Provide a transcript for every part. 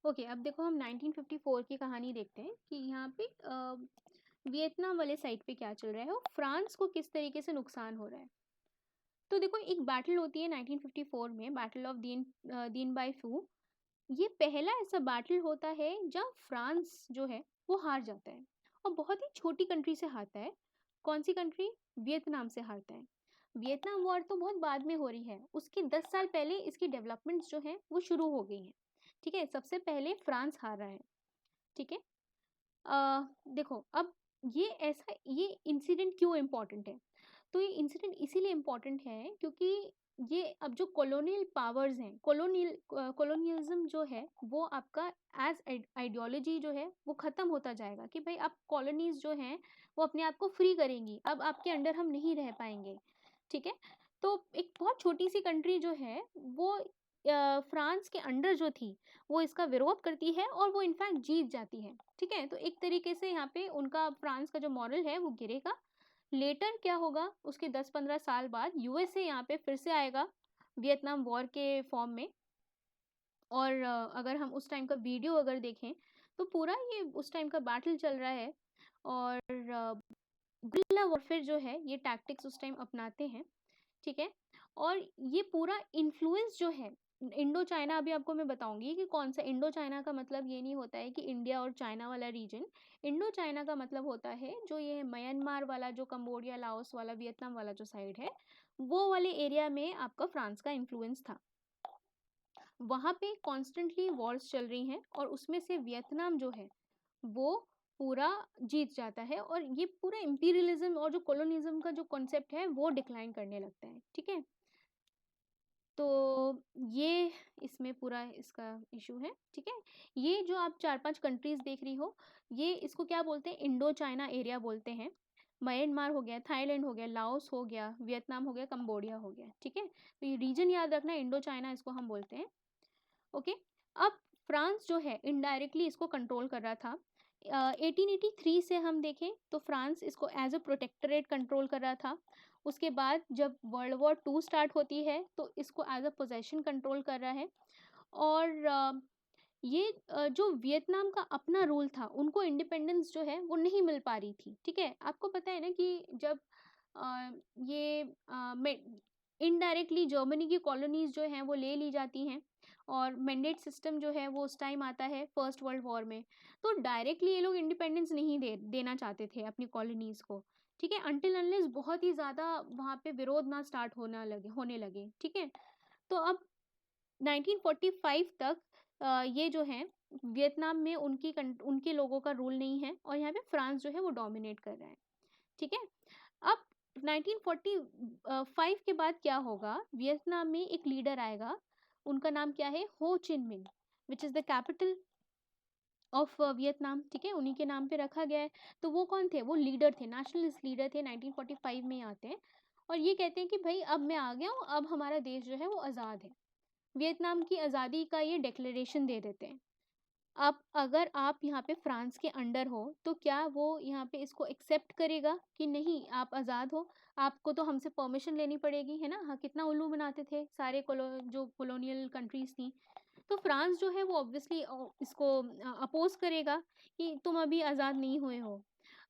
Okay, अब देखो हम 1954 की कहानी देखते हैं कि यहाँ पे वियतनाम वाले साइड पे क्या चल रहा है और फ्रांस को किस तरीके से नुकसान हो रहा है। तो देखो एक बैटल होती है 1954 में, बैटल ऑफ दीन बाई फू। ये पहला ऐसा बैटल होता है जहाँ फ्रांस जो है वो हार जाता है और बहुत ही छोटी कंट्री से हारता है। कौन सी कंट्री? वियतनाम से हारता है। वियतनाम वॉर तो बहुत बाद में हो रही है, उसके 10 साल पहले इसकी डेवलपमेंट्स जो है वो शुरू हो गई हैं। ठीक है, सबसे पहले फ्रांस हार रहा है। ठीक है। देखो अब ये इंसिडेंट क्यों इम्पोर्टेंट है? तो ये इंसिडेंट इसीलिए इम्पोर्टेंट है क्योंकि ये अब जो कॉलोनियल पावर्स हैं, कॉलोनियलिज्म जो है वो आपका एज आइडियोलॉजी जो है वो ख़त्म होता जाएगा कि भाई अब कॉलोनीज जो हैं वो अपने आप को फ्री करेंगी, अब आपके अंडर हम नहीं रह पाएंगे। ठीक है। तो एक बहुत छोटी सी कंट्री जो है वो फ्रांस के अंडर जो थी वो इसका विरोध करती है और वो इनफैक्ट जीत जाती है। ठीक है, तो एक तरीके से यहाँ पे उनका फ्रांस का जो मॉरल है वो गिरेगा। लेटर क्या होगा, उसके 10-15 साल बाद यूएसए यहाँ पे फिर से आएगा वियतनाम वॉर के फॉर्म में। और अगर हम उस टाइम का वीडियो अगर देखें तो पूरा ये उस टाइम का बैटल चल रहा है और गुरिल्ला वॉरफेयर जो है ये टैक्टिक्स उस टाइम अपनाते हैं। ठीक है। और ये पूरा इन्फ्लुएंस जो है इंडो चाइना, अभी आपको मैं बताऊंगी कि कौन सा इंडो चाइना का मतलब ये नहीं होता है कि इंडिया और चाइना वाला रीजन। इंडो चाइना का मतलब होता है जो ये म्यांमार वाला, जो कंबोडिया, लाओस वाला, वियतनाम वाला जो साइड है, वो वाले एरिया में आपका फ्रांस का इन्फ्लुएंस था। वहाँ पे कॉन्स्टेंटली वॉर्स चल रही हैं और उसमें से वियतनाम जो है वो पूरा जीत जाता है और ये पूरा इम्पीरियलिज्म और जो कॉलोनिज्म का जो कॉन्सेप्ट है वो डिक्लाइन करने लगता है। ठीक है। तो ये इसमें पूरा इसका इशू है। ठीक है। ये जो आप 4-5 कंट्रीज देख रही हो, ये इसको क्या बोलते हैं? इंडो चाइना एरिया बोलते हैं। म्यांमार हो गया, थाईलैंड हो गया, लाओस हो गया, वियतनाम हो गया, कंबोडिया हो गया। ठीक है, तो ये रीजन याद रखना, इंडो चाइना इसको हम बोलते हैं। ओके। अब फ्रांस जो है इनडायरेक्टली इसको कंट्रोल कर रहा था। 1883 से हम देखें तो फ्रांस इसको एज अ प्रोटेक्टरेट कंट्रोल कर रहा था। उसके बाद जब वर्ल्ड वॉर टू स्टार्ट होती है तो इसको एज अ पोजेशन कंट्रोल कर रहा है। और ये जो वियतनाम का अपना रूल था, उनको इंडिपेंडेंस जो है वो नहीं मिल पा रही थी। ठीक है, आपको पता है ना कि जब ये इनडायरेक्टली जर्मनी की कॉलोनीज जो हैं वो ले ली जाती हैं और मैंडेट सिस्टम जो है वो उस टाइम आता है फर्स्ट वर्ल्ड वॉर में, तो डायरेक्टली ये लोग इंडिपेंडेंस नहीं देना चाहते थे अपनी कॉलोनीज को। ठीक है, अनटिल अनलेस बहुत ही ज़्यादा वहाँ पे विरोध ना स्टार्ट होने लगे। ठीक है। तो अब 1945 तक ये जो है वियतनाम में उनके लोगों का रूल नहीं है और यहाँ पे फ्रांस जो है वो डोमिनेट कर रहा है। ठीक है। अब 1945 के बाद क्या होगा, वियतनाम में एक लीडर आएगा, उनका नाम क्या है? हो चिन मिन, which is the capital of Vietnam. ठीक है, उन्हीं के नाम पे रखा गया है। तो वो कौन थे? वो लीडर थे, नेशनलिस्ट लीडर थे, 1945 में आते हैं और ये कहते हैं कि भाई अब मैं आ गया हूँ, अब हमारा देश जो है वो आज़ाद है। वियतनाम की आज़ादी का ये डिक्लेरेशन दे देते हैं। अब अगर आप यहाँ पे फ्रांस के अंडर हो तो क्या वो यहाँ पे इसको एक्सेप्ट करेगा कि नहीं आप आज़ाद हो, आपको तो हमसे परमिशन लेनी पड़ेगी, है ना? हाँ, कितना उल्लू बनाते थे सारे जो कॉलोनियल कंट्रीज थी। तो फ्रांस जो है वो ऑब्वियसली इसको अपोज करेगा कि तुम अभी आज़ाद नहीं हुए हो।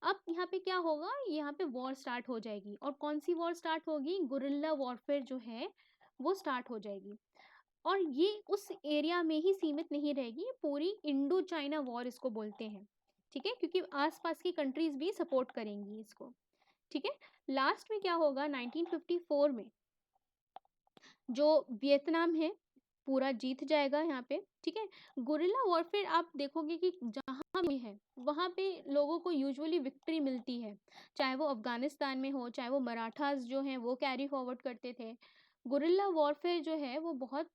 अब यहाँ पे क्या होगा, यहाँ पे वॉर स्टार्ट हो जाएगी और कौन सी वॉर स्टार्ट होगी? गुरिल्ला वॉरफेयर जो है वो स्टार्ट हो जाएगी। और ये उस एरिया में ही सीमित नहीं रहेगी, पूरी इंडो चाइना वॉर इसको बोलते हैं। ठीक है, क्योंकि आसपास की कंट्रीज भी सपोर्ट करेंगी इसको। ठीक है। लास्ट में क्या होगा, 1954 में जो वियतनाम है पूरा जीत जाएगा यहाँ पे। ठीक है। गुरिल्ला वॉरफेयर आप देखोगे कि जहाँ भी है वहाँ पे लोगों को यूजुअली विक्ट्री मिलती है, चाहे वो अफगानिस्तान में हो, चाहे वो मराठास जो हैं वो कैरी फॉरवर्ड करते थे। गुरिल्ला वॉरफेयर जो है वो बहुत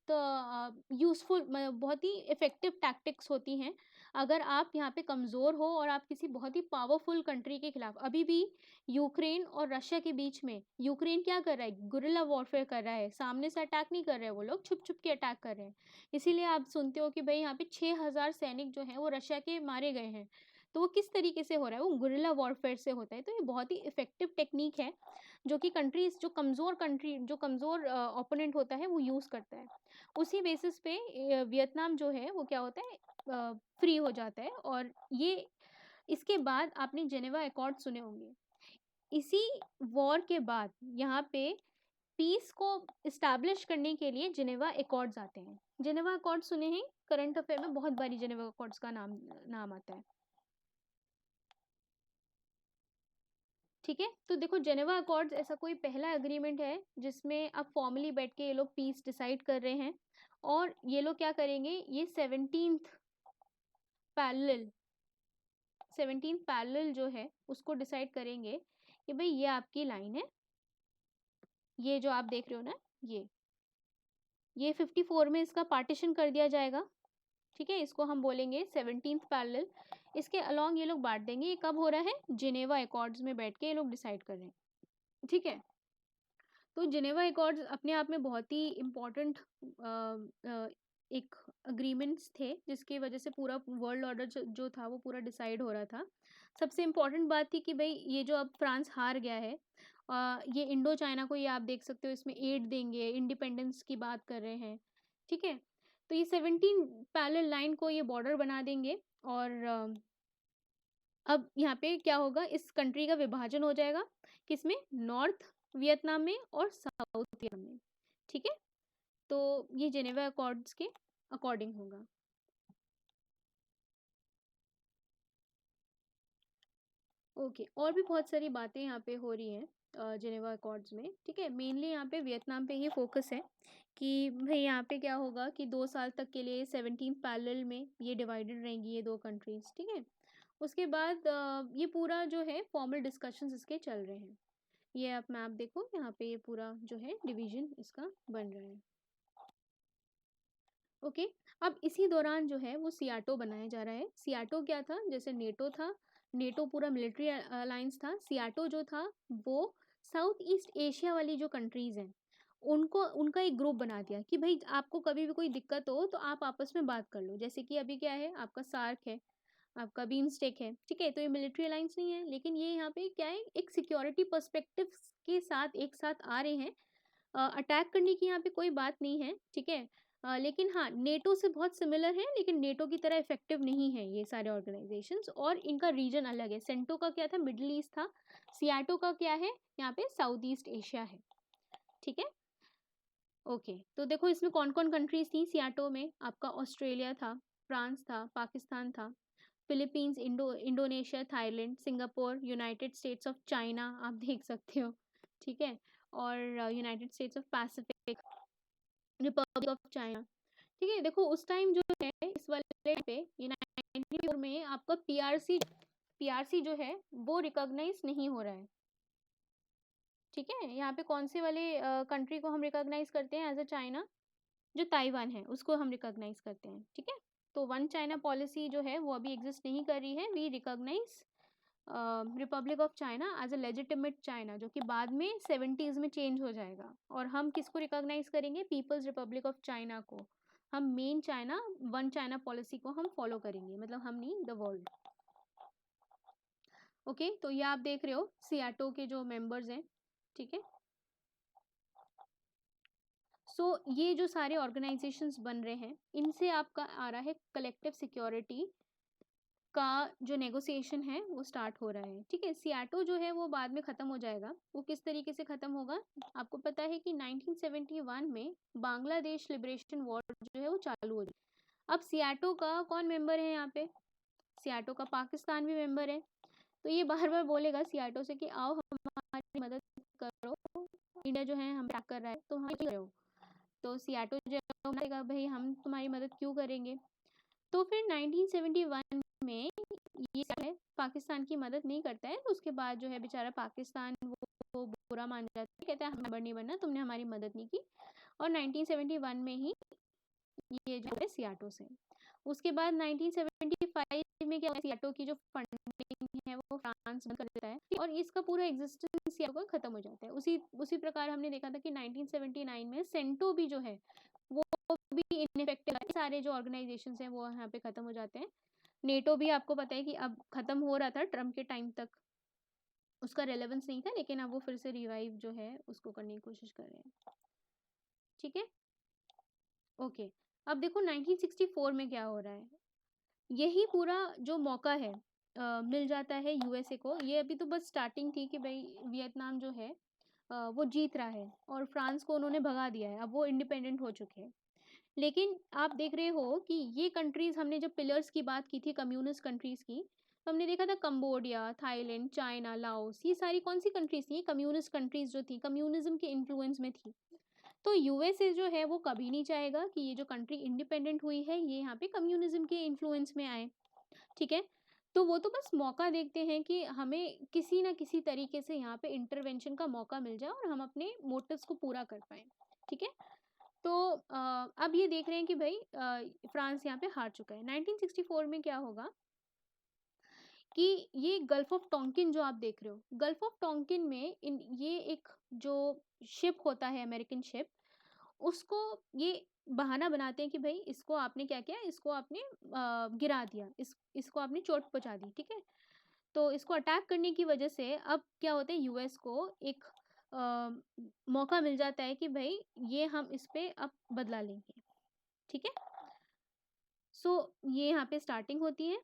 यूज़फुल, बहुत ही इफ़ेक्टिव टैक्टिक्स होती हैं अगर आप यहाँ पे कमज़ोर हो और आप किसी बहुत ही पावरफुल कंट्री के खिलाफ। अभी भी यूक्रेन और रशिया के बीच में यूक्रेन क्या कर रहा है? गुरिल्ला वॉरफेयर कर रहा है, सामने से अटैक नहीं कर रहे हैं, वो लोग छुप छुप के अटैक कर रहे हैं। इसीलिए आप सुनते हो कि भाई यहाँ पे 6,000 सैनिक जो हैं वो रशिया के मारे गए हैं। तो वो किस तरीके से हो रहा है, वो गुरिल्ला वॉरफेयर से होता है। तो ये बहुत ही इफेक्टिव टेक्निक है जो कि कंट्रीज, जो कमज़ोर ओपोनेंट होता है वो यूज़ करता है। उसी बेसिस पे वियतनाम जो है वो क्या होता है, फ्री हो जाता है। और ये इसके बाद आपने जेनेवा अकॉर्ड सुने होंगे। इसी वॉर के बाद यहाँ पे पीस को इस्टेब्लिश करने के लिए जेनेवा अकॉर्ड्स आते हैं। जेनेवा अकॉर्ड सुने हैं, करंट अफेयर में बहुत बारी जेनेवा अकॉर्ड्स का नाम नाम आता है। ठीक है, तो देखो जेनेवा अकॉर्ड्स ऐसा कोई पहला एग्रीमेंट है जिसमें अब फॉर्मली बैठ के ये लोग पीस डिसाइड कर रहे हैं। और ये लोग क्या करेंगे, ये 17th पैरेलल जो है उसको डिसाइड करेंगे कि भाई ये आपकी लाइन है, ये जो आप देख रहे हो ना, ये 54 में इसका पार्टीशन कर दिया जाएगा। ठीक है, इसको हम बोलेंगे 17th पैरेलल। इसके अलॉन्ग ये लोग बांट देंगे। ये कब हो रहा है, जिनेवा अकॉर्ड्स में बैठ के ये लोग डिसाइड कर रहे हैं। ठीक है, तो जिनेवा अकॉर्ड्स अपने आप में बहुत ही इम्पोर्टेंट एक अग्रीमेंट्स थे जिसकी वजह से पूरा वर्ल्ड ऑर्डर जो था वो पूरा डिसाइड हो रहा था। सबसे इम्पोर्टेंट बात थी कि भाई ये जो अब फ्रांस हार गया है, ये इंडो चाइना को, ये आप देख सकते हो इसमें एड देंगे, इंडिपेंडेंस की बात कर रहे हैं। ठीक है, तो ये 17 पैरेलल लाइन को ये बॉर्डर बना देंगे। और अब यहाँ पे क्या होगा, इस कंट्री का विभाजन हो जाएगा, किसमें, नॉर्थ वियतनाम में और साउथ वियतनाम में। ठीक है, तो ये जेनेवा अकॉर्ड्स के अकॉर्डिंग होगा। ओके, और भी बहुत सारी बातें यहाँ पे हो रही हैं जेनेवा अकॉर्ड्स में। ठीक है, मेनली यहाँ पे वियतनाम पे ही फोकस है कि भाई यहाँ पे क्या होगा कि 2 साल तक के लिए 17 पैरेलल में ये डिवाइडेड रहेंगी ये दो कंट्रीज। ठीक है, उसके बाद ये पूरा जो है फॉर्मल डिस्कशंस इसके चल रहे हैं। ये आप मैप देखो, यहाँ पे ये पूरा जो है डिवीजन इसका बन रहा है। ओके, अब इसी दौरान जो है वो सियाटो बनाया जा रहा है। सियाटो क्या था, जैसे नेटो था, नेटो पूरा मिलिट्री अलायंस था, सियाटो जो था वो साउथ ईस्ट एशिया वाली जो कंट्रीज हैं उनको, उनका एक ग्रुप बना दिया कि भाई आपको कभी भी कोई दिक्कत हो तो आप आपस में बात कर लो। जैसे कि अभी क्या है, आपका सार्क है, आपका बीमस्टेक है। ठीक है, तो ये मिलिट्री अलायंस नहीं है, लेकिन ये यहाँ पे क्या है, एक सिक्योरिटी पर्सपेक्टिव के साथ एक साथ आ रहे हैं। अटैक करने की यहाँ पे कोई बात नहीं है। ठीक है, लेकिन हाँ नेटो से बहुत सिमिलर है, लेकिन नेटो की तरह इफेक्टिव नहीं है ये सारे ऑर्गेनाइजेशंस। और इनका रीजन अलग है। सेंटो का क्या था, मिडिल ईस्ट था। सियाटो का क्या है, यहाँ पे साउथ ईस्ट एशिया है। ठीक है, ओके, तो देखो इसमें कौन कौन कंट्रीज थी सियाटो में, आपका ऑस्ट्रेलिया था, फ्रांस था, पाकिस्तान था, Philippines, Indonesia, Thailand, Singapore, United states of China, आप देख सकते हो। ठीक है, और United states of Pacific, Republic of China. ठीक है, देखो उस टाइम जो है इस वाले पे ये 94 में आपका पीआरसी जो है वो रिकॉग्नाइज नहीं हो रहा है। ठीक है, यहाँ पे कौन से वाले कंट्री को हम रिकॉग्नाइज करते हैं एज अ चाइना, जो ताइवान है उसको हम रिकॉग्नाइज करते हैं। ठीक है, तो वन चाइना पॉलिसी जो है वो अभी एग्जिस्ट नहीं कर रही है। We recognise Republic of China as a legitimate China, जो कि बाद में 70s में चेंज हो जाएगा। और हम किसको रिकॉग्नाइज करेंगे, पीपल्स रिपब्लिक ऑफ चाइना को। हम main China, one China policy को हम फॉलो करेंगे, मतलब हम नहीं, द वर्ल्ड। ओके, तो ये आप देख रहे हो सियाटो के जो मेंबर्स हैं। ठीक है, सो ये जो सारे ऑर्गेनाइजेशंस बन रहे हैं इनसे आपका आ रहा है कलेक्टिव सिक्योरिटी का जो नेगोशिएशन है वो स्टार्ट हो रहा है। ठीक है, सियाटो जो है वो बाद में ख़त्म हो जाएगा। वो किस तरीके से ख़त्म होगा, आपको पता है कि 1971 में बांग्लादेश लिबरेशन वॉर जो है वो चालू हो जाए। अब सियाटो का कौन मेंबर है यहाँ पे, सियाटो का पाकिस्तान भी मेंबर है। तो ये बार बार बोलेगा सियाटो से कि आओ हमारी मदद करो, इंडिया जो है हम अटैक कर रहा है तो हम क्यों हो। तो सियाटो जो है बोलेगा भाई हम तुम्हारी मदद क्यों करेंगे। तो फिर 1971 में ये है पाकिस्तान की मदद नहीं करता है। तो उसके बाद जो है बेचारा पाकिस्तान वो बुरा मान जाता है, कहता है मेंबर नहीं बनना, तुमने हमारी मदद नहीं की। और 1971 में ही ये जो है सियाटो से। उसके बाद 1975 में क्या हुआ, सियाटो की जो फंडिंग है वो फ्रांस बंद कर देता है और इसका पूरा एग्जिस्टेंस सियाटो का खत्म हो जाता है। उसी प्रकार हमने देखा था कि 1979 में सेंटो भी जो है वो भी इनफेक्टेड है। सारे जो ऑर्गेनाइजेशंस हैं वो यहाँ पे खत्म हो जाते हैं। नेटो भी आपको पता है कि अब ख़त्म हो रहा था ट्रम्प के टाइम तक, उसका रेलेवेंस नहीं था, लेकिन अब वो फिर से रिवाइव जो है उसको करने की कोशिश कर रहे हैं। ठीक है, ओके। अब देखो 1964 में क्या हो रहा है, यही पूरा जो मौका है मिल जाता है यूएसए को। ये अभी तो बस स्टार्टिंग थी कि भाई वियतनाम जो है वो जीत रहा है और फ्रांस को उन्होंने भगा दिया है, अब वो इंडिपेंडेंट हो चुके हैं। लेकिन आप देख रहे हो कि ये कंट्रीज़, हमने जब पिलर्स की बात की थी कम्युनिस्ट कंट्रीज़ की, तो हमने देखा था कंबोडिया, थाईलैंड, चाइना, लाओस, ये सारी कौन सी कंट्रीज़ थी, कम्युनिस्ट कंट्रीज़ जो थी, कम्युनिज्म के इन्फ्लुएंस में थी। तो यूएसए जो है वो कभी नहीं चाहेगा कि ये जो कंट्री इंडिपेंडेंट हुई है ये यहाँ पे कम्युनिज्म के इन्फ्लुएंस में आए। ठीक है, तो वो तो बस मौका देखते हैं कि हमें किसी ना किसी तरीके से यहाँ पे इंटरवेंशन का मौका मिल जाए और हम अपने मोटिव्स को पूरा कर पाएँ। ठीक है, तो अब ये देख रहे हैं कि भाई फ्रांस यहाँ पे हार चुका है। 1964 में क्या होगा कि ये गल्फ ऑफ टोंकिन जो आप देख रहे हो, गल्फ ऑफ टोंकिन में ये एक जो शिप होता है, अमेरिकन शिप, उसको ये बहाना बनाते हैं कि भाई इसको आपने क्या किया, इसको आपने गिरा दिया, इसको आपने चोट पहुंचा दी। ठीक है, तो इसको अटैक करने की वजह से अब क्या होता है, यूएस को एक अ, मौका मिल जाता है कि भाई ये हम इस पे अब बदला लेंगे। ठीक है, सो ये यहाँ पे स्टार्टिंग होती है।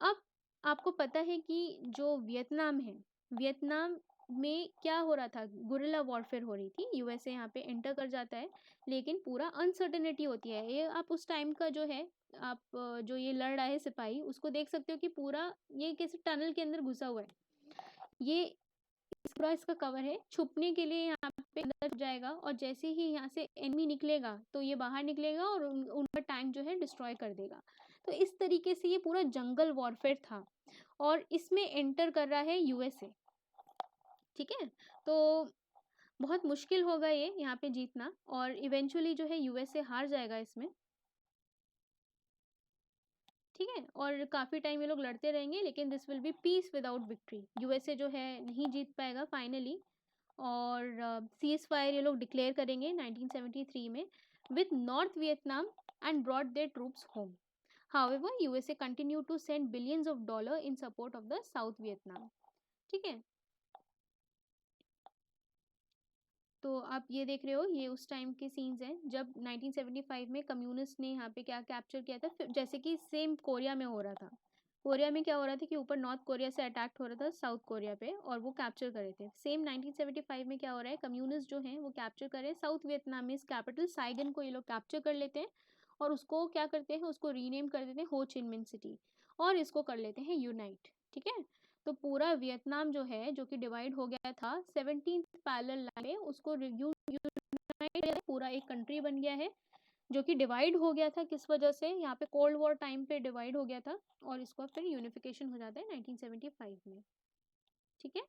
अब आपको पता है कि जो वियतनाम है, वियतनाम में क्या हो रहा था, गुरिल्ला वॉरफेयर हो रही थी, यूएसए यहाँ पे एंटर कर जाता है, लेकिन पूरा अनसर्टेनिटी होती है। ये आप उस टाइम का जो है, आप जो ये लड़ रहा है सिपाही, उसको देख सकते हो कि पूरा ये किसी टनल के अंदर घुसा हुआ है। ये पूरा इसका कवर है, छुपने के लिए यहाँ पे अंदर छुप जाएगा, और जैसे ही यहाँ से एनिमी निकलेगा तो ये बाहर निकलेगा और उनका टैंक जो है डिस्ट्रॉय कर देगा। तो इस तरीके से ये पूरा जंगल वॉरफेयर था और इसमें एंटर कर रहा है यूएसए। ठीक है, तो बहुत मुश्किल होगा ये यहाँ पे जीतना, और इवेंचुअली जो है यूएसए हार जाएगा इसमें। ठीक है, और काफ़ी टाइम ये लोग लड़ते रहेंगे, लेकिन this will be peace without victory. USA जो है नहीं जीत पाएगा फाइनली, और सीज फायर ये लोग डिक्लेयर करेंगे 1973 में with North Vietnam and brought their troops home. However, USA continued to send billions of dollars in support of the South Vietnam. ठीक है, तो आप ये देख रहे हो, ये उस टाइम के सीन्स हैं जब 1975 में कम्युनिस्ट ने यहाँ पे क्या कैप्चर किया था, जैसे कि सेम कोरिया में हो रहा था। कोरिया में क्या हो रहा था कि ऊपर नॉर्थ कोरिया से अटैक हो रहा था साउथ कोरिया पे, और वो कैप्चर कर रहे थे। सेम 1975 में क्या हो रहा है, कम्युनिस्ट जो हैं वो कैप्चर कर रहे हैं साउथ वियतनामीज कैपिटल साइगन को, ये लोग कैप्चर कर लेते हैं और उसको क्या करते हैं, उसको रीनेम कर देते हैं हो चिन मिन सिटी, और इसको कर लेते हैं यूनाइट। ठीक है, तो पूरा वियतनाम जो है, जो कि डिवाइड हो गया था 17th पैरेलल लाइन में, उसको यूनाइट पूरा एक कंट्री बन गया है, जो कि डिवाइड हो गया था किस वजह से, यहाँ पे कोल्ड वॉर टाइम पे डिवाइड हो गया था, और इसको फिर यूनिफिकेशन हो जाता है 1975 में। ठीक है,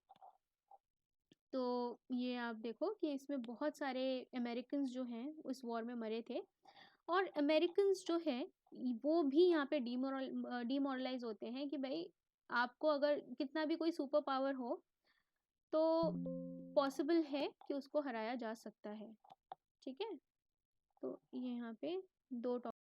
तो ये आप देखो कि इसमें बहुत सारे अमेरिकन्स जो हैं उस वॉर में मरे थे, और अमेरिकन्स जो है वो भी यहाँ पे डिमोरलाइज होते हैं कि भाई आपको अगर कितना भी कोई सुपर पावर हो तो पॉसिबल है कि उसको हराया जा सकता है। ठीक है, तो ये यहाँ पे दो